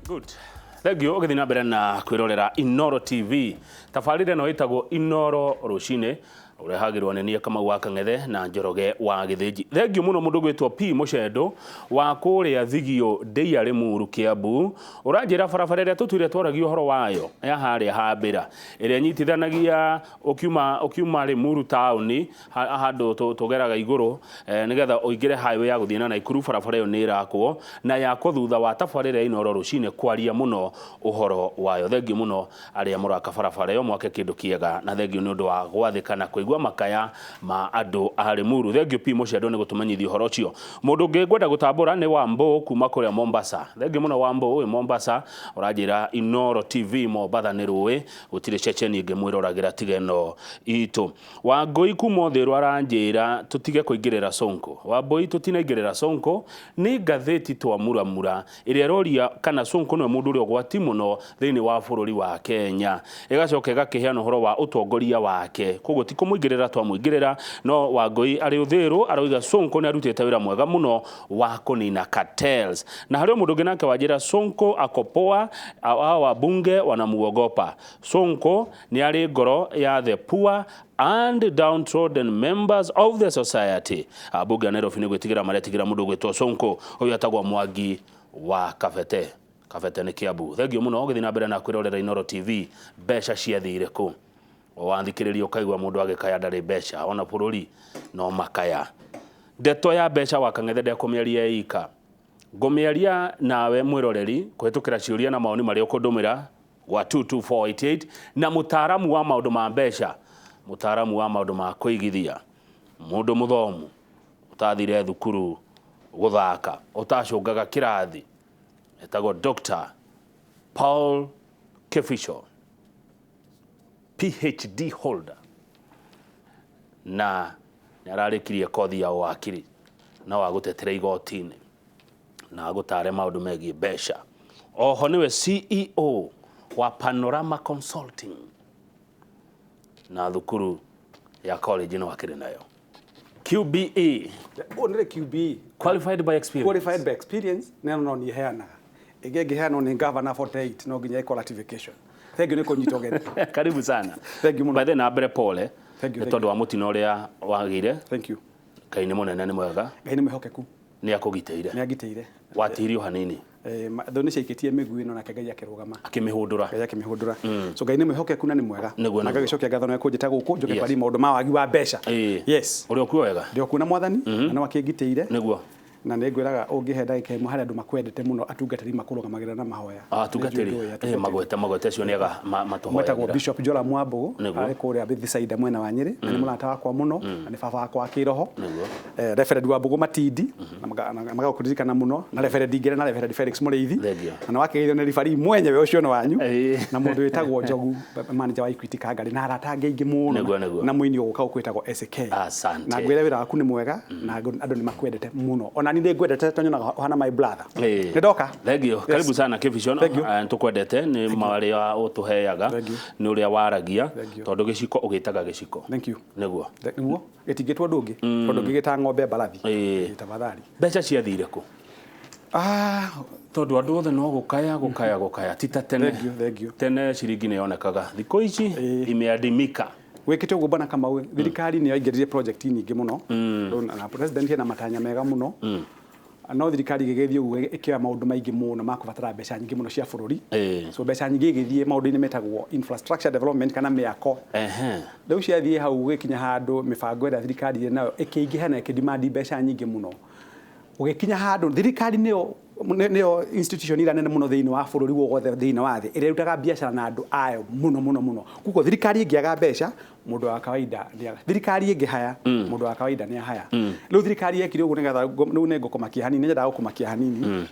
Good. Thegio ugithi na mbere na kwirorera Inoro TV. Tafarire no itagwo Inoro rucine urehagirwo nĩ niĩ Kamau wa Kang'ethe na Njoroge wa Gĩthĩnji. Thengio mũno mũndũ gwĩtwo P Mũcendo wa kũrĩa Thigio Ndĩiarĩ Muru Kiambu ũranjĩra barabara ĩrĩa tũtuire twaragio ũhoro wayo ya harĩa Hambĩra ĩrĩa nyitithanagia ũkiuma Limuru town handũ tũgeraga igũrũ nĩgetha ũingĩre highway ya gũthiĩ na Naikuru. Barabara ĩyo nĩ ĩrakwo na yakwo thutha wa tabarĩra Inoro rucine kwaria mũno ũhoro wayo. Thengio mũno arĩa mũraka barabara ĩyo mwake kĩndũ kĩega na thengio nĩ ũndũ wa gwathĩkana kũigua makaya ma andũ a Limuru. Thengio P Mũcendo nĩ gũtũmenyithia ũhoro ũcio. Mũndũ ũngĩ ngwenda gũtambũra nĩ Wambũ kuma kũrĩa Mombasa. Thengio mũno Wambũ wĩ Mombasa ũranjĩra Inoro TV Mombasa nĩ rũĩ gũtirĩ ceceni ĩngĩ mwĩroragĩra tiga ĩno itũ. Wangũi kuma Ũthĩrũ aranjĩra tũtige kũingĩrĩra Sonko. Wambũi tũtinaingĩrĩra Sonko nĩ ngathĩti twamuramura ĩrĩa ĩroria kana Sonko nĩ mũndũ ũrĩa ũgwati mũno thĩinĩ wa bũrũri wa Kenya. Ĩgacoka ĩgakĩheana ũhoro wa ũtongoria wake. Koguo ti kũmũingĩrĩra twamũingĩrĩra no Wangũi arĩ Ũthĩrũ aroiga Sonko nĩ arutĩte wĩra mwega mũno wa kũnina cartels. Na harĩ mũndũ ũngĩ nake wanjĩra Sonko akopoa wabunge wanamuogopa. Sonko nĩ arĩ ngoro ya the poor and downtrodden members of the society. Abunge Nairobi nĩ gwĩtigĩra maretigĩra mũndũ gwĩtwo Sonko ũyũ atagwo Mwangi wa Kabete. Kabete nĩ Kiambu. Thengio mũno ũgĩthiĩ na mbere na kwĩrorera Inoro TV. Mbeca ciathire kũ? Wathikĩrĩria ũkaigua mũndũ agĩkaya ndarĩ mbeca ona bũrũri no makaya. Ndeto ya mbeca wa Kang'ethe ndekũmĩaria ika. Ngũmĩaria nawe mwĩroreri kũhetũkĩra ciũria na maoni marĩa ũkũndũmĩra gwa 22488 na mũtaaramu wa maũndũ ma mbeca, mũtaaramu wa maũndũ ma kũigithia, mũndũ mũthomu ũtathire thukuru gũthaka ũtacũngaga kĩrathi etagwo Dr. Paul Kibicho, PhD holder na nĩararĩkirie kothi ya wakiri na wa gũtetera igoti-inĩ na gũtare maũndũ megiĩ mbeca. Oho nĩwe CEO wa Panorama Consulting na thukuru ya college no akĩrĩ nayo. QBE. Only QBE. Qualified by experience. Qualified by experience. No ni heana. Ege heana ni governor 48 no ginya qualification. Thank you niko nyitogere. Karibu sana. Thank you. By the nabere pole. Thank you. Tondu wa mutino uria wagire. Thank you. Ngai nĩ mũnene nĩ mwega. Ngai nĩ mwihokeku. Nĩ akũgiteire. Nĩ agiteire. Watirio hanini. Thoni ciaikitie miguu ino nake Ngai akirugama. Akimihundura. Ngai akimihundura. So Ngai nĩ mwihokeku na nĩ mwega. Na agĩcokia ngatho no kũnjĩta gũkũ njoke kwari maũndũ ma wagi wa mbeca. Yes. Ũrĩa kuo wega. Ndio kuna mwathani na no akĩngiteire. Nĩguo. Na nĩ ngwĩraga ũngĩhe ndagĩka ĩmwe harĩa andũ makwendete mũno atungatĩri makũrũgamagĩrĩra na mahoya. Atungatĩri magwete cio nĩaga matohoya. Mwetagwo Bishop Jola Mwambũgũ arĩ kũrĩa Bethsaida mwena wa Nyĩrĩ na nĩ mũrata wakwa mũno na nĩ baba wakwa wa kĩroho. Reverend Wambũgũ Matindi na magakũririkana mũno na Reverend Ingere na Reverend Felix Mũrĩithi na wakegeithio nĩ ribari mwenyewe ũcio no wanyu na mũndũ wĩtagwo Njogu manager wa Equity Kangari na arata angĩ aingĩ mũno na mũini ũgũka ũkwĩtagwo SK. Na ngwĩra wĩra waku nĩ mwega na andũ nĩ makwendete mũno. Ona ni ngwendete tonyonaga hana my brother. Nĩ ndoka. Thengio. Karibu sana Kibicho. Tukwendete nĩ mawarĩa ũtũheaga nĩ ũrĩa waragia tondũ gĩciko ũgĩtaga gĩciko. Thank you. Nĩguo. Nĩguo. Gĩtingĩtwo ndũngĩ tondũ ngĩgĩta ng'ombe mbarathi. Tafadhali. Mbeca ciathire kũ? Tondũ andũ othe no gũkaya tita tene. Thank you. Tene ciringi nĩ yonekaga. Thikũ ici imeadimika. Wekite ugo bana Kamau thirikari ni yaingĩrire project nyingĩ mũno na president ena matanya mega mũno no thirikari igĩgĩthie ugo ĩkĩoya maũndũ maingĩ mũno ma kũbatara mbeca nyingĩ mũno cia bũrũri so mbeca nyingĩ igĩthie maũndũ-inĩ metagwo infrastructure development kana mĩako rĩu ciathiĩ hau gĩkinya handũ mĩbango ĩrĩa thirikari nayo ĩkĩingĩha na ĩkĩdemand mbeca nyingĩ mũno ũgĩkinya handũ thirikari nĩyo institution ira nene mũno thĩinĩ wa bũrũri wothe thĩinĩ wa thĩ ĩrĩa ĩrutaga biacara na andũ ayo mũno kuko thirikari ĩngĩaga mbeca mũndũ wa kawaida thirikari ĩngĩhaya mũndũ wa kawaida nĩ ahaya rĩu thirikari yekire ũguo nĩgetha rĩu nĩ ngũkũmakia hanini nyendaga gũkũmakia hanini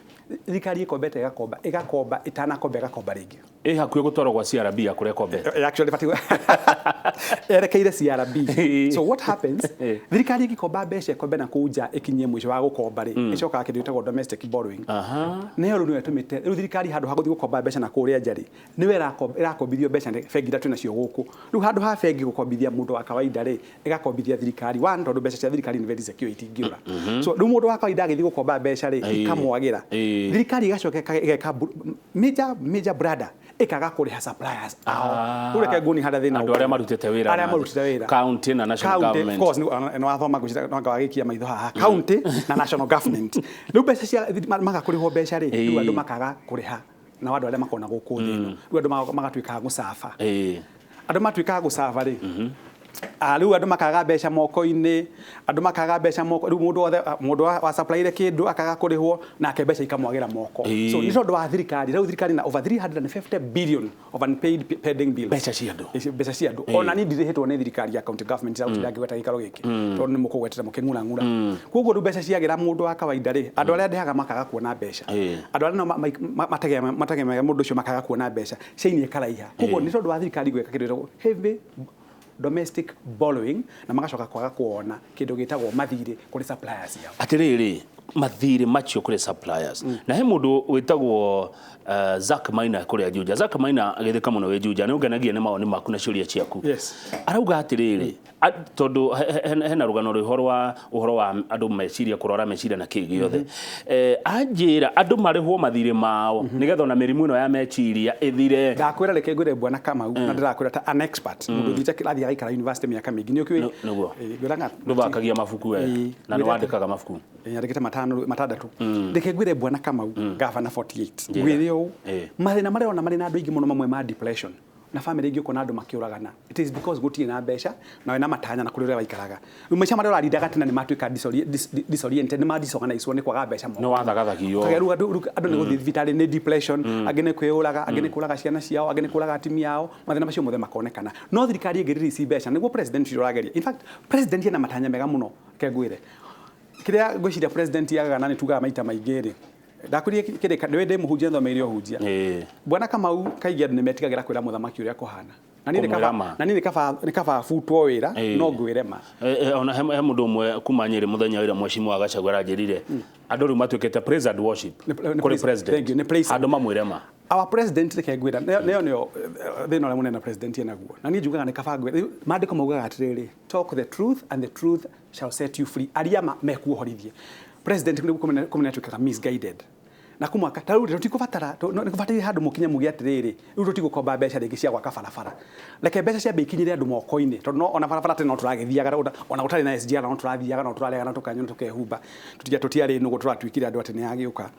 thirikari ĩkombete ĩgakomba ĩtanakomba ĩgakomba rĩngĩ hakuhĩ gũtwarwo gwa CRB ya kũrĩa kombete actually erekeire CRB so what happens thirikari ĩgĩkomba mbeca ĩkombe na kũnja ĩkinyie mũico wa gũkomba rĩ ĩcokaga kĩndũ gĩtagwo domestic borrowing nĩyo rĩu nĩtũmĩte rĩu thirikari handũ hagũthiĩ gũkomba mbeca na kũrĩa nja rĩ nĩwe ĩrakombithio mbeca bengi iria twĩnacio gũkũ rĩu handũ ha bengi gũkomba kombithia mundu wa kawaida ri igakombithia thirikari one tondu mbeca cia thirikari ni very secure itingiura so riu mundu wa kawaida agithi gukomba mbeca ri ikamwagira thirikari igacoka igeka major brother ikaga kuriha suppliers ureke nguni hada thina andu aria marutite wira county na national government of course no athoma gucira no ngagikia maitho haha county na national government riu mbeca cia magakurihwo mbeca ri riu andu makaga kuriha na wandu aria makona guku thino riu andu magatuika gucafa andu matuika gucafa ri riu andu makaga mbeca moko-ini andu makaga mbeca moko riu mundu wa supply kindu akaga kurihwo na ake mbeca ikamwagira moko so ni tondu wa thirikari riu thirikari na over 350 billion of unpaid pending bills mbeca cia andu ona ni ndirihitwo ni thirikari ya county government ya utinda ngweta gikaro giki tondu ni mukugwetera muking'ura koguo riu mbeca ciagira mundu wa kawaida ri andu aria ndehaga makaga kuona mbeca andu aria mategemea mundu ucio makaga kuona mbeca ciini karaiha koguo ni tondu wa thirikari gweka kindu heavy domestic borrowing na magacoka kwaga kuona kindu gitagwo mathire kuri suppliers yao atiriri mathire macio kuri suppliers na he mundu witagwo Zack Maina kuri Juja Zack Maina agithika muno we Juja ni ungenagia ni maoni maku na ciuria ciaku arauga atiriri tondu hena rugano ruhoro wa andu meciria kurora meciria na kigi yothe anjira andu marihwo mathire mao nigetha na mirimu ino ya meciria ithire ndakwira reke ngure bwana Kamau na ndirakwira ta an expert mundu thite kirathi agaikara university miaka mingi ni ukiwe nguranga ndubakagia mafuku we na no wandikaga mafuku nyandikite matandatu reke ngure bwana Kamau governor 48 gwire u mathina maria ona mari na andu ingi muno mamwe ma depression na family ingi uko na andu makiuragana it is because gutie na mbeca na wena matanya na kurire waikaraga rumecha maria uri dagatena ni matuika disoriented ni disorganized ni kwaga mbeca mo no wathagathagio kageru andu ni guthi vitali ni depression agene kwiuraga agene kuraga ciana ciao agene kuraga atimia yao mathina macio mothe makonekana no thirikari ingiriri ci mbeca niguo president irageria in fact president yana matanya mega muno kegwire kiria gwiciria president yaga na ni tuga maita maingiri ndakurie kireka ndwende muhunjia thomeirio hunjia bwana Kamau kaigi andu nimetigagira kwira muthamaki uria kuhana na nini kaba futwo wira no ngwire ma ona he mundu umwe kumanyire muthenya wira mweshimwa agacagura njirire andu ru matuikete praise and worship kuri president andu mamwire ma our president reke ngwira neo thina ule munene president enaguo na ni njugaga ni kaba ngwire mandiko maugaga atiriri talk the truth and the truth shall set you free ariama mekuohorithie president kumene tukaga misguided na kumwaka taru tutikubatara nikubatire handu mukinya mugi atiriri riu tutigukomba mbeca ringi cia gwaka barabara reke mbeca cia bikinyire andu moko-ini tondu ona barabara teno turagithiaga ona gutari na SGR no turathiaga no turarega na tukanyona tukehumba tutiari nugo turatwikire andu atene yagiuka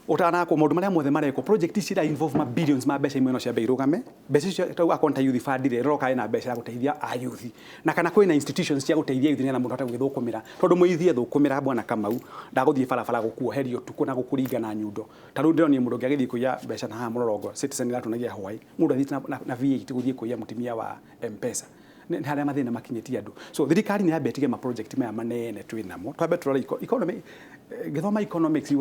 utana ko maundu maria mothe mareko project ici ira involve ma billions ma mbeca imwe no cia beirugame mbeca icio tau akonta youth fund ire roka ina mbeca ya guteithia a youth na kana kwina institutions cia guteithia youth na mundu ata gwithukumira tondu muithie thukumira bwana Kamau ndaguthie barabara gukuoherio tuku na gukuringa na nyundo taru ndio ni mundu ngagithie kuya mbeca na ha murorongo citizen ira tunagia hwai mundu athite na VAT guthie kuya mutimia wa mpesa ni haria mathina makinyitie andu so thirikari ni yabetige ma project maya manene twinamo twabe turora economy githoma economics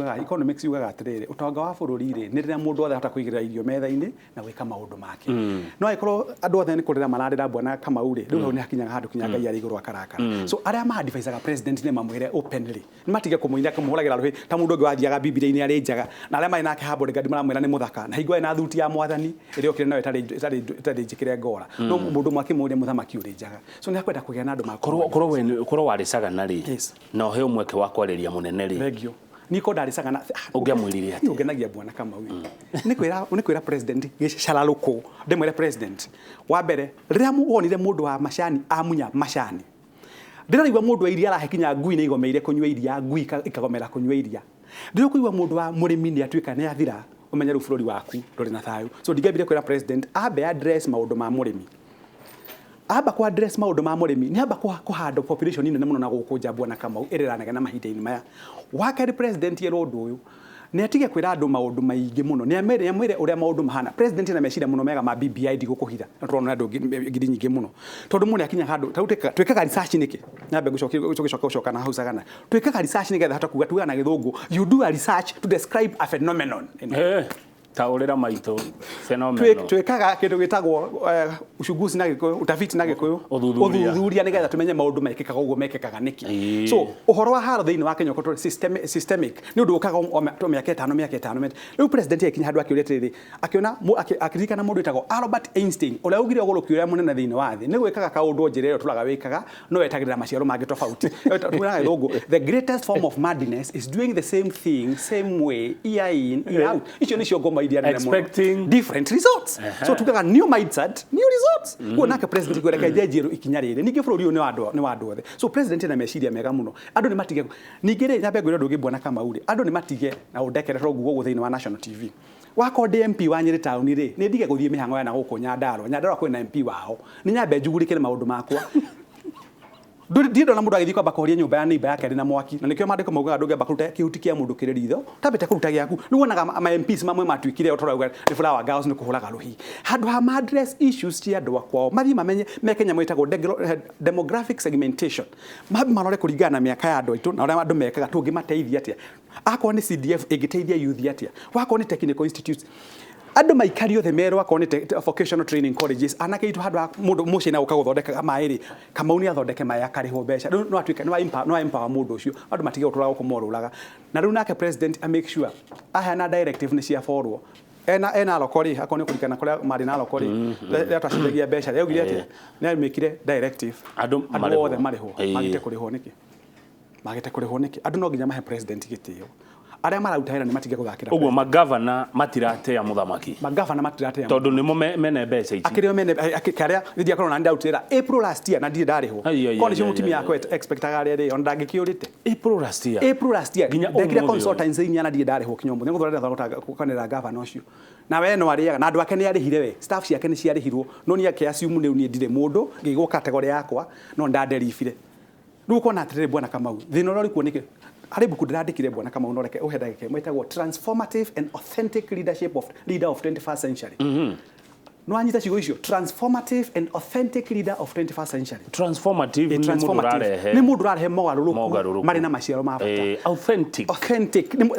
yugaga atiriri utonga wa bururi ri ni riria mundu othe hata kuigira irio metha-ini na gwika maundu make no ikorwo andu othe ni kurira mararira bwana Kamau ri riu ni hakinyaga handu kinya ngai ari iguru akarakara so aria ma advisaga president ni mamwire openly ni matige kumuinya kumuhuragira ruhi ta mundu ungi wathiaga bibilia-ini ari njaga na aria mai nake habore gadi maramwira ni muthaka na higwa ina thuti ya mwathani irio kire nayo itari njikire ngora no mundu mwaki muria muthamaki uri njaga so ni akwenda kugia na andu korwo waricaga na ri no he umweke wa kwariria munene ri regio niko ndaricaga na ungiamwirire ati ungenagia bwana Kamau ni kwira president gicararuko ndemwire president wa mbere riria muonire mundu wa macani amunya macani ndiraigwa mundu wa iria arahekinya ngui ni igomeire kunywa iria ngui ikagomera kunywa iria ndiro kuigwa mundu wa murimi ni atuika ni athira umenya ru bururi waku ndori na thayu so ndigabire kwira president abe address maundu ma murimi aba kwa address maundu ma murimi ni aba kuhanda population nene muno na gukunja bwana Kamau iriranaga na mahinda-ini maya wakari president yero undu uyu ni atige kwira andu maundu maingi muno ni amwire uria maundu mahana president na meciria muno mega ma BBI ndigukuhitha turona andu ngiri nyingi muno tondu mundu akinya handu twikaga research niki nyambe gucoka na hausagana twikaga research nigetha hata kuga tuga na githungu you do a research to describe a phenomenon taurira maito phenomenal twekaga kindu gitagwo uchunguzi na gikuyu utafiti na gikuyu uthuthuria nigetha tumenye maundu mekikaga uguo mekikaga niki so uhoro wa haro thiini wa Kenya ukoretwo systemic ni undu ukaga miaka 5 riu president ekinya handu akiuria tiriri akiona akirikana mundu itagwo Albert Einstein uria ugire ogoro kiuria munene thiini wa thi ni gwikaga kaundu njirero tulaga wikaga no etagirira maciaro mangi tofauti tunaga thungu the greatest form of madness is doing the same thing same way year in year out icio nicio ngoma iria nene muno expecting different results so tukaga new mindset new results kuona ka president gweka jejeru ikinya riri ningi bururi uyu ni wa andu othe so president na meciria mega muno andu ni matige ningire nyabe ngwira ndugi bwana kama uri andu ni matige na udekerero gugo thiini wa National TV wako DMP wa Nyeri town ri ni ndige guthie mihango ya na guku Nyandarua kwina MP wao ni nyambe njugurikire maundu makwa ndindo na mundu agithii kwamba kuria nyumba ya neighbor yake na mwaki na nikio mandiko mauga nduge bakuruta kihuti kia mundu kiriri itho tabete kuruta giaku ni wonaga ma MPs mamwe matwikire otorauga ni flower girls ni kuhuraga ruhi handu ha address issues cia andu akwao mathi mamenye mekenya mwitagwo demographic segmentation mabi marore kuringana na miaka ya andu aitu na uria andu mekaga tungimateithia atia akwa ni CDF igiteithia youth atia wako ni technical institutes andu maikari othe merwa ko ni vocational training colleges anake itu handu mundu muci na ukaguthondeka mairi kama uni athondeke mai akariho mbeca no atuika no empower mundu ucio andu matige uturaga kumoruraga na riu nake president a make sure ahana directive ni cia forwo ena lokori akoni kurikana kuria mari na lokori atacitegia mbeca rĩu gire ati ni mekire directive andu othe mariho magite kuriho niki andu no nginya mahe president gitio aria marauta hera ni matige guthakira uguo magavana matirate ya muthamaki tondu nimo mene mbeca ici akirio mene akaria ndia korona na ndautira April last year na ndire ndariho koni cio mutimi yakwa expectaga ri on ndagikiurite April last year nginya ndekire consultants inya na ndire ndariho kinyombo ni guthorera thogota kukanira governor ucio na we no ariaga na andu ake ni arihire we staff ciake ni ciarihirwo no ni yake assume ni ndire mundu ngigo category yakwa no ndaderifire riu kona atirire bwana Kamau thino rori kuoneke aribu kudirandikire bwana Kamau no reke uhedage mwetagwo transformative and authentic leader of 21st century no anyita cigo icio transformative and authentic leader of 21st century transformative ni mundu rarehe mogaruruku mari na maciaro ma bata authentic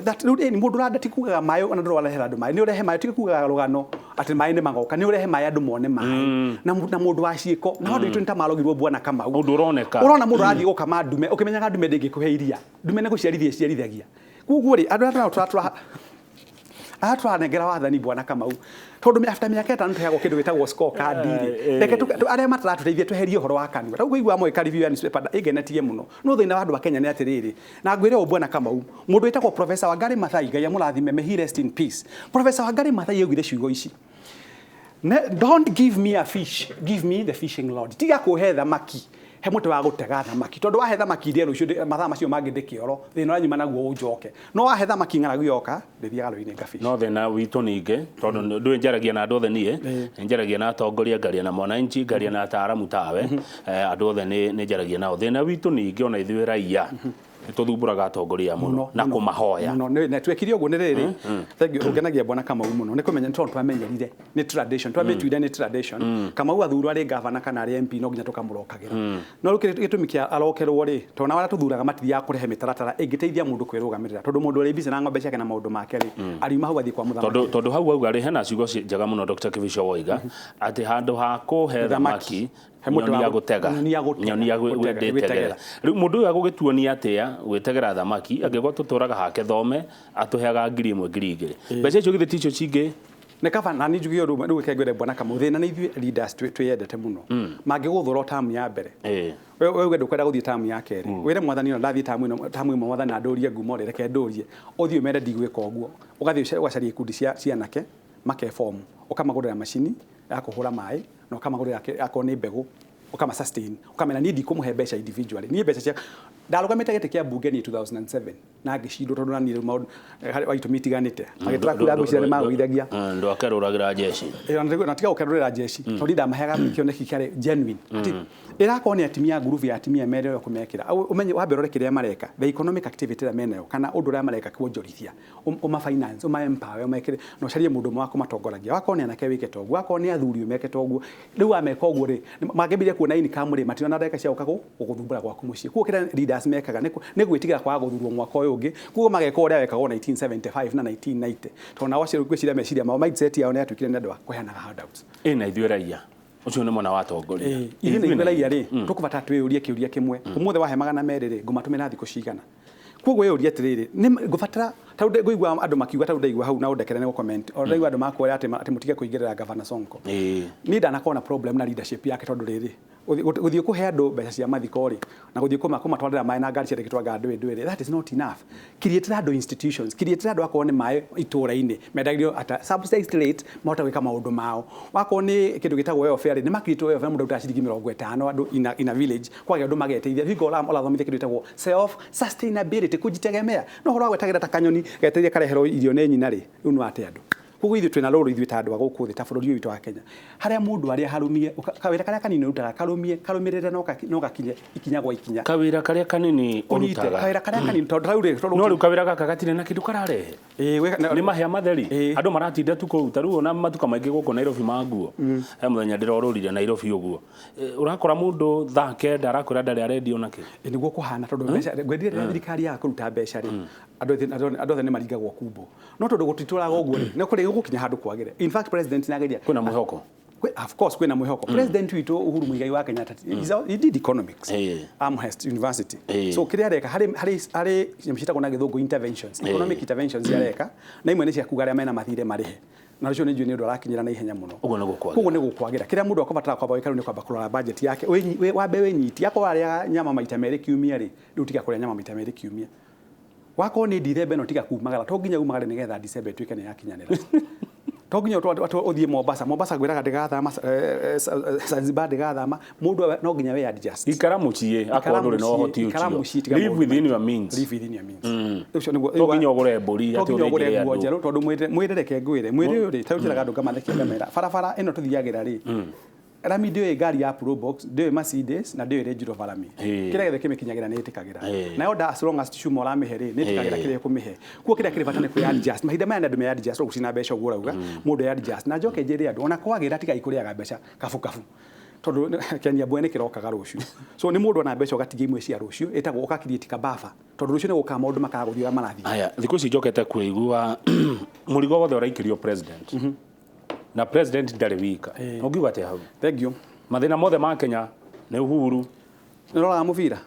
that ni mundu randati kugaga mayo na ndoro walehe andu mayo ni urehe mayo tikugaga rugano ati mayo ni magoka ni urehe mayo andu mone mayo na mundu wa ciiko na andu itu ntamarogirwo bwana Kamau mundu urona mundu rathi gukama ndume ukimenyaga ndume ndingikuhe iria ndume ne guciarithagia kuguo ri andu atwanengera wathani bwana Kamau tondu after miaka 5 tuheagwo kindu gitagwo scorecard ri reke aria mataratuteithia tweherie uhoro wa kanua taguo igwa mweka review ya newspaper igenetie muno no thina wa andu wa Kenya ni atiriri na ngwire o bwana Kamau mundu witagwo Professor Wangari Maathai Ngai amurathime may he rest in peace Professor Wangari Maathai yugire ciugo ici don't give me a fish give me the fishing rod tiga kuhe thamaki he mutu wa gutega thamaki tondu wahe thamaki ri rucio mathaa macio mangi ndikioro thina wa nyuma naguo unjoke no wahe thamaki ng'aragu yoka ndithiaga rũini ngafish no thina witu ninge tondu ndu njaragia na andu othe nie njaragia na atongoria ngaria na mwananchi ngaria na ataaramu tawe andu othe ni njaragia nao thina witu ninge ona ithuĩ raia tuthumburaga atongoria muno na kumahoya muno ne twekirie uguo ni riri thengio ungenagia bwana Kamau muno ni kumenya tondu twamenyerire ni tradition twamituire ni tradition Kamau athurwa ri governor kana ri MP no nginya tukamurokagira no gitumi kia arokerwo ri tona wala tuthuraga matiri ya kurehe mitaratara ingiteithia mundu kwirugamirira tondu mundu uri busy na ng'ombe ciake na maundu make ri ariuma hau athi kwa muthamaki tondu hau ari hena ciugo njega muno Dr. Kibicho woiga ati handu ha kuhe thamaki nyoni ya gutega nyoni ya gwitegera riu mundu uyu agugituonia atia gwitegera thamaki angigwa tuturaga hake thome atuheaga 1,000 mbeca icio githiti icio cingi ne kava na ni jugio ru kegwere bwana Kamau thina ni ithuĩ leaders twiyendete muno mangiguthura tamu ya mbere wewe ndukwenda guthii tamu ya keri wire mwathani no ndathii tamu imwe mwathani andurie ngumo reke ndurie uthii umende ndigwika uguo ugathii ugacaria ikundi cia nake make form ukamagurira machini ya kuhura mai na ukamagurira akoni mbegu ukama sustain ukamena nidi kumuhe mbeca individually ni mbeca cia ndarugamite gete kia bunge ni 2007 na ngishindo tondu na ni maundu waitu mitiganite agitaka kula gucira magwithagia ndo akeruragira jeshi na tiga ukerurira jeshi tondu ndamaheaga kioneki kiare genuine ati irakoni atimia groove ya atimia mere yo kumekira umenye wa berore kiria mareka the economic activity la meneyo kana undu ra mareka kwonjorithia uma finance uma empower umekire no carie mundu mwako matongoragia wakoni anake wike togu wakoni athuri umeke togu riu ameka ogu ri magebiria kuona income ri matina ndeka cia ukago guthumbura gwaku mucii kuo kira leaders mekaga ni gwitigira kwa guthurwo mwaka ũyũ ũngĩ kuo mageka ũrĩa wekagwo 1975 na 1990 tondũ nao acio gwĩciria meciria mao mindset yao nĩ yatuĩkire nĩ andũ a kũheanaga handouts na ithuĩ raia ucio nĩ mwana wa atongoria ithuĩ raia rĩ tũkũbata twĩyũrie kĩũria kĩmwe ũmũthĩ wahe magana merĩ rĩ ngũmatũmĩra thikũ cigana kuoguo yũria atĩrĩrĩ ngũbatara tondũ ngũigua andũ makiuga tondũ ndaigua hau na ũndekere nĩ comment o ndaigua andũ makwĩra atĩ mũtige kũingĩrĩra Governor Sonko niĩ ndanakorwo na problem na leadership yake tondũ rĩrĩ gũthiĩ kũhe andũ mbeca cia mathiko rĩ na gũthiĩ kũmatwarĩra maĩ na ngari cia ndĩgĩtwanga ndwĩ that is not enough create andũ institutions create andũ akorwo nĩ maĩ itũũra-inĩ mendagĩrio at subsidized rate mahota gwĩka maũndũ mao wakorwo nĩ kĩndũ gĩtagwo welfare nĩ makirĩtwo welfare mũndũ arutaga ciringi 50 andũ in a village kwagĩa andũ mageteithia hingo ũrathomithia kĩndũ gĩtagwo self sustainability kujitegemea no horo gwetagĩra ta kanyoni geteithia kareherwo irio nĩ nyina rĩ rĩu nĩ wate andũ koguo ithuĩ twĩna rũrũ ithuĩ ta andũ a gũkũ thĩ ta bũrũri ũyũ witũ wa Kenya harĩa mũndũ arĩa harumie kawĩra karĩa kanini ũrutaga karũmĩrĩre no gakinye ikinya gwa ikinya kawĩra karĩa kanini ũrutaga kawĩra karĩa kanini tondũ no rĩu kawĩra gaka gatirĩ na kĩndũ kararehe nĩ mahĩa matheri andũ maratinda tu kũruta rĩu ona matuka maingĩ gũkũ Nairobi ma nguo he mũthenya ndĩrorũrire Nairobi ũguo ũrakora mũndũ thaa kenda arakwĩra ndarĩ arendio nakĩ nĩguo kũhana tondũ mbeca gwendire thirikari ya kũruta mbeca rĩ andũ othe nĩ maringagwo kumbo no tondũ gũtitũraga ũguo rĩ nĩ kũrĩ gũkinya handũ kwagĩre in fact president nageria kwĩna mwĩhoko of course kwĩna mwĩhoko president witũ Uhuru Muigai wa Kenyatta he did economics Amherst University so kĩrĩa areka harĩ nyamcitagwo na gĩthũngũ interventions economic interventions areka na imwe nĩ cia kuga arĩa mena mathirĩ marĩhe na rĩcio nĩ njũĩ nĩ ũndũ arakinyĩra na ihenya mũno koguo nĩ gũkwagĩra kĩrĩa mũndũ akũbatara kwamba gwĩka nĩ kwamba kũrora budget yake wambe wĩnyiti akorwo arĩa nyama maita merĩ kiumia rĩ rĩu tiga kũrĩa nyama maita merĩ kiumia wakorwo nĩ December no tiga kumagara to nginya umagare nĩgetha December ĩtuĩke nĩ yakinyanĩra to nginya ũthiĩ Mombasa gwĩraga ndĩgathama Zanzibar ndĩgathama mũndũ no nginya we adjust ikara mũciĩ akorwo ndũrĩ na ũhoti ũcio live within your means ũcio nĩguo to nginya ũgũre mbũri atĩ ũrĩithĩrie andũ tondũ mwĩrereke ngwĩre mwĩrĩ ũrĩ ta ũtiraga andũ ngamathĩkia ngamera barabara ĩno tũthiagĩra rĩ Rami ndio ngari ya Probox ndio Mercedes na ndio Range Rover Rami kila githe kimikinyagira nĩ ĩtĩkagĩra na yoda as long as tishuma la mihere nĩ ĩtĩkagĩra kĩrĩa kũmihe kuo kĩrĩa kĩrĩ bata nĩ kwĩ adjust mahinda maya andũ me adjust gũcina mbeca ũguo rauga mũndũ ya adjust na njoke njĩre andũ ona kwagĩra tiga ikũrĩaga mbeca kabu tondũ Kenya bwene kĩrokaga rũciũ so nĩ mũndũ ona mbeca ũgatigia imwe cia rũciũ ĩtagwo ũkakirieti kabafa tondũ rũciũ nĩ gũka maũndũ makagũthira marathi aya thikũ ici njokete kũigua mũrigo wothe ũraikĩrio president na president ndarĩ wika ũngiuga atĩa hau thank you mathĩna mothe ma Kenya nĩ Uhuru nĩroraga mũbira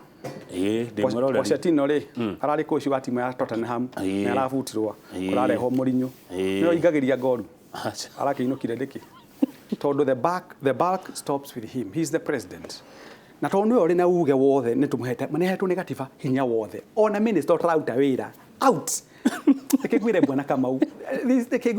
ndĩmũrorera Pochettino rĩ ararĩ koci wa timu ya Tottenham nĩ arabutirwo kũrarehwo Mourinho nĩo ingagĩria ngoru arakĩinũkire ndĩkĩ tondũ the buck stops with him he is the president na tondũ nĩwe ũrĩ na uge wothe nĩtũmũhetwo nĩ gatiba hinya wothe ona minister ũtararuta wĩra out Ekegwire bwana Kamau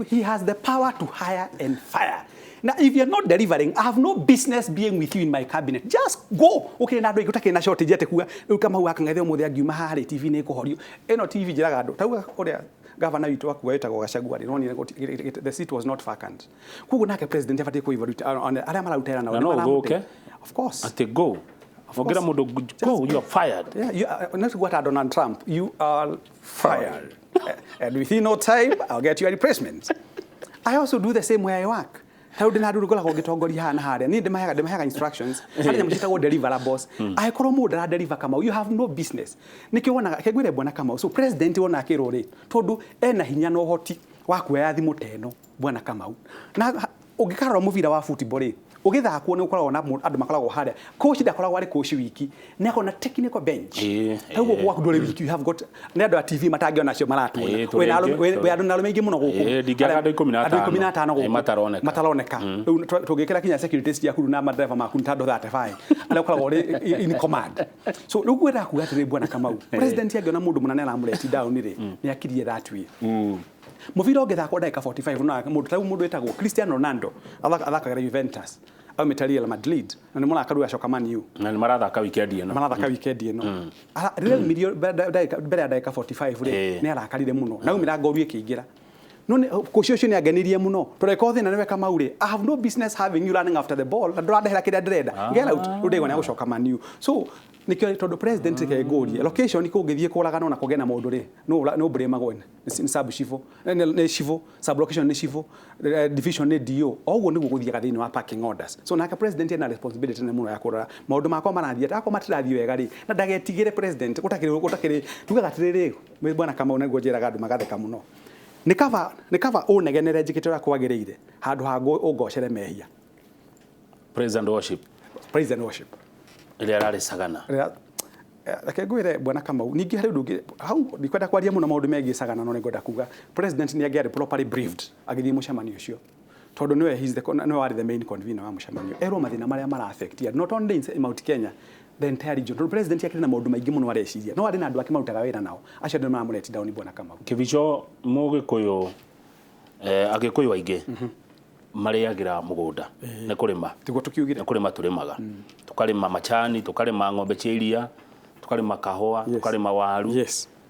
he has the power to hire and fire. Now if you're not delivering, I have no business being with you in my cabinet. Just go. Okay, na ndoi gutakena shortage ate kuga Kamau akang'ethe ũmũthĩ angiuma harĩ TV nĩ kũhorio eno TV njiraga andũ tauga ũrĩa governor witũ akuwa etagwo Gachagua the seat was not vacant kugu nake president abatie kũivaruta arĩa mararutera na of course ate go Ogira mundu go you are fired. Yeah, not what Donald Trump. You are fired. And within no time I'll get you a replacement. I also do the same way I work. How did I do go like gitongori hana haria ni ndemahaga instructions hali nyamshitagwo deliverables aikoro mundu ara deliver Kamau you have no business nikiwona kegwire bwana Kamau so president wona akirori tondu ena hinya no hoti wa kuoya thimu teno bwana Kamau na ugikarora muvira wa football ugithakwo nĩ ukoragwo na andũ makoragwo harĩa coach ndakoragwo arĩ coach wiki nĩ akona technical bench taguo gwaku ndũrĩ wiki you have got nĩ andũ a TV matangĩona acio maratũona we andũ na arũme aingĩ mũno gũkũ ndingĩaga andũ 15 gũkũ mataroneka rĩu tũngĩkĩra kinya security ciaku na madriver maku nĩ tandũ 35 arĩa ũkoragwo in command so rĩu gwetha kuga atĩrĩ bwana Kamau president angĩona mũndũ mũnene aramũreti down rĩ nĩ akirie that way muvira ũngĩthakwo ndagĩka 45 na mũndũ etagwo Cristiano Ronaldo athakagira Juventus au Real Madrid na nĩ mũrakaru acoka Man U na nĩ marathaka weekend ĩno Real Madrid mbere ya ndagĩka 45 rĩ nĩ arakarire mũno na umĩra ngoru ĩkĩingĩra no kocio ni aganirie muno tureka thina niwe Kamauri I have no business having you running after the ball na ndurandehera kiria ndirenda get out ndego ni gucoka Man U so nikio tondu president ke nguri location kungithie kuragana na kugena maundu ri no blame agwen ni sub chief ni chief sub location ni chief division ni DO oguo niguo guthie gathini wa parking orders so naka president ena responsibility na muno ya kurora maundu makwa marathie ta akwa matirathie wega ri na ndagetigire president gutakiri tugaga tiriri bwana Kamau niguo njiraga andu magatheka muno ni kava unegenere njikitira kwagiriire handu ha ungocere mehia president worship ile arari sagana reke ngwire bwana Kamau ningi hari ndungi hau ndikwenda kwaria muno maundu megi sagana no ngwenda kuga president ni agiari properly briefed agithi mucemanio ucio tondu niwe no wari the main convener wa mucemanio ero mathina maria mara affect not only in Mount Kenya the entire region tondu president yakire na maundu maingi muno areciria no ari na andu akimarutaga wira nao acio ndio mamureti down bwana Kamau Kibicho mugikuyu agikuyu aingi mariagira mugunda ne kurima tiguo tukiugire ne kurima turimaga tukarima machani tukarima ng'ombe cia iria tukarima kahua tukarima waru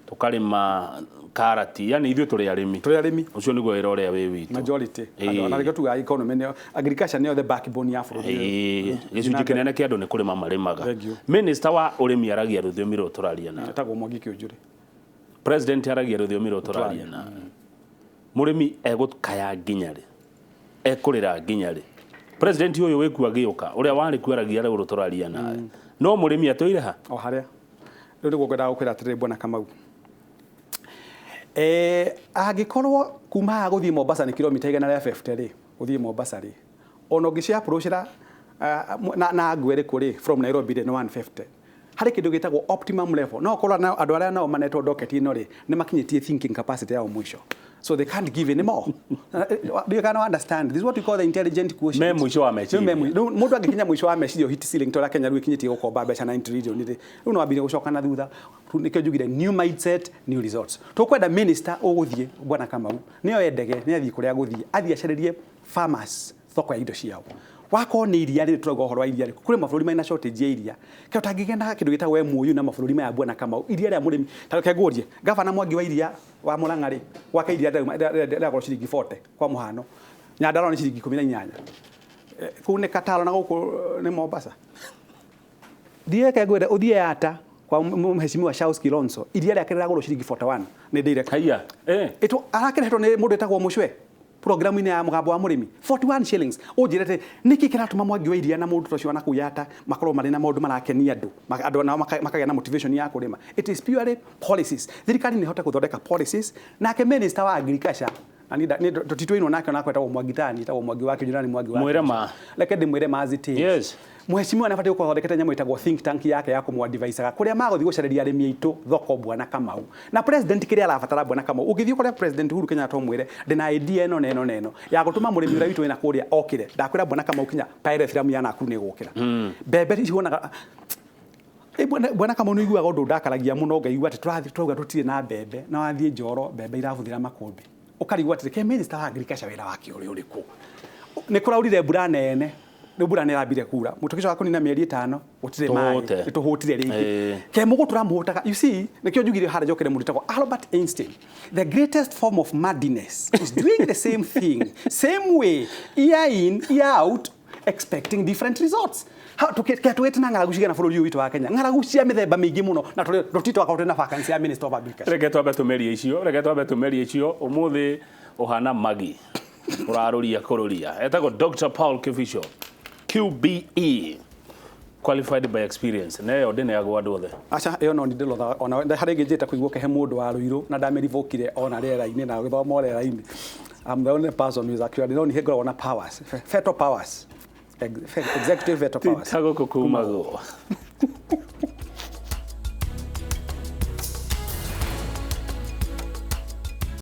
tukarima karati yani ithuĩ tũrĩ arĩmi ucio nĩguo wĩra ũrĩa wĩ witũ majority na rĩgo tuga economy agriculture nĩyo the backbone ya bũrũri gĩcunjĩ kĩnene kĩa andũ nĩ kũrĩma marĩmaga minister wa ũrĩmi aragia rũthiomi rũrũ tũraria na etagwo Mwangi Kĩũnjũrĩ president aragia rũthiomi rũrũ tũraria na mũrĩmi egũkaya nginya rĩ ekũrĩra nginya rĩ president ũyũ wĩkua gĩũka ũrĩa warĩ kwaragia rũrũ tũraria na no mũrĩmi atũire ha o harĩa rĩu nĩguo ngwenda gũkwĩra atĩrĩ bwana Kamau angĩkorwo kuma gũthiĩ Mombasa nĩ kilomita 150 rĩ gũthiĩ Mombasa rĩ ona ũngĩcia approachera na ngwere kũrĩ from Nairobi rĩ 150 hari kĩndũ gĩtagwo optimum level no korwo andũ arĩa nao manetwo docket ino rĩ nĩ makinyĩtie thinking capacity yao mwisho so they can't give anymore do you can understand this is what we call the intelligent quotient mwisho wa meciria mũndũ angĩkinya mwisho wa meciria hit ceiling tondũ Kenya rĩu ikinyĩtie gũkomba mbeca 90 trillion rĩ rĩu no wambire gũcoka na thutha nĩkĩo njugire new mindset new results tũkwenda minister ũgũthiĩ bwana Kamau nĩyo endege nĩ athiĩ kũrĩa gũthiĩ athiĩ acarĩrie farmers thoko ya indo ciao wako ni iria rĩ tũrauga ũhoro wa iria kũrĩ mabũrũri maina shortage ya iria kĩo tangĩgenda kĩndũ gĩtagwo MOU na mabũrũri maya bwana Kamau iria rĩa mũrĩmi ta kengũrie gavana Mwangi wa iria wa Murang'a rĩ gwaka iria rĩa ciringi 40 kwa mũhano Nyandarua ni ciringi 18 kũu nĩ Kataro na gũkũ nĩ Mombasa ndiye kengwire ũthiĩ Yata kwa mheshimiwa Charles Kilonzo iria rĩa kĩragũrwo ciringi 41 nĩ direct haya ĩtũ arakeretwo nĩ mũndũ etagwo Mũcwe programu ine ya mugambo wa murimi 41 shillings ujirete niki kiratuma Mwangi wa iria na mundu tocio na kuyata makorwo mari na maundu marakenia andu na makagĩa na motivation ya kurima it is purely policies thirikari ni hota kuthondeka policies na ke minister wa agriculture ni tutitwino nake na kwetagwo Mwangi tani tagwo Mwangi wake jirani Mwangi wake mwirema leke ndimwire maziti yes mheshimiwa anafati guthondekete nyamũ itagwo think tank yake ya kumwadvisaga kuria magothi gucareria arĩmi aitũ thoko bwana Kamau na president kiria arabatara bwana Kamau ungithii kuria president Uhuru Kenyatta mwire ndina idea neno ya gutuma mũrĩmi ũrĩa witũ wĩna kuria okire ndakwira bwana Kamau kinya paire filamu ya nakuru ni gukira mbembe icionaga bwana Kamau nĩiguaga ũndũ ndakaragia mũno ngaigua atĩ tũrauga tũtirĩ na mbembe na wathiĩ Njoro mbembe irabuthira makũmbĩ ukarigwa atĩ ke minister wa agriculture wĩra wake ũrĩkũ nĩ kũraurire mbura nene mbura nĩrambire kura mũtũkico wa kũnina mĩeri 5 gũtirĩ maĩ nĩtũhũtire rĩngĩ ke mũgũ tũramũhũtaga you see nĩkĩo njugire harĩa njokere mũndũ tagwo Albert Einstein the greatest form of madness is doing the same thing same way year in year out expecting different results how tuketwete na ng'aragu cigana bũrũri ũyũ witũ wa Kenya ng'aragu cia mĩthemba mĩingĩ mũno na tũtito akaũtena na vacancy ya minister of agriculture reke twambe tũmerie icio ũmũthĩ ũhana magi ũraroria kũrũria etagwo Dr. Paul Kibicho QBE qualified by experience nayo ndene yagwa andũ othe acha ĩyo no ndĩlotha ona harĩ ngĩnjĩta kũigua kehe mũndũ wa rũirũ na ndamerivokire ona rĩera-inĩ na gĩthomo rĩera-inĩ I'm the only person who is actually no he got on powers fetal powers executive veto powers tago kukumagwo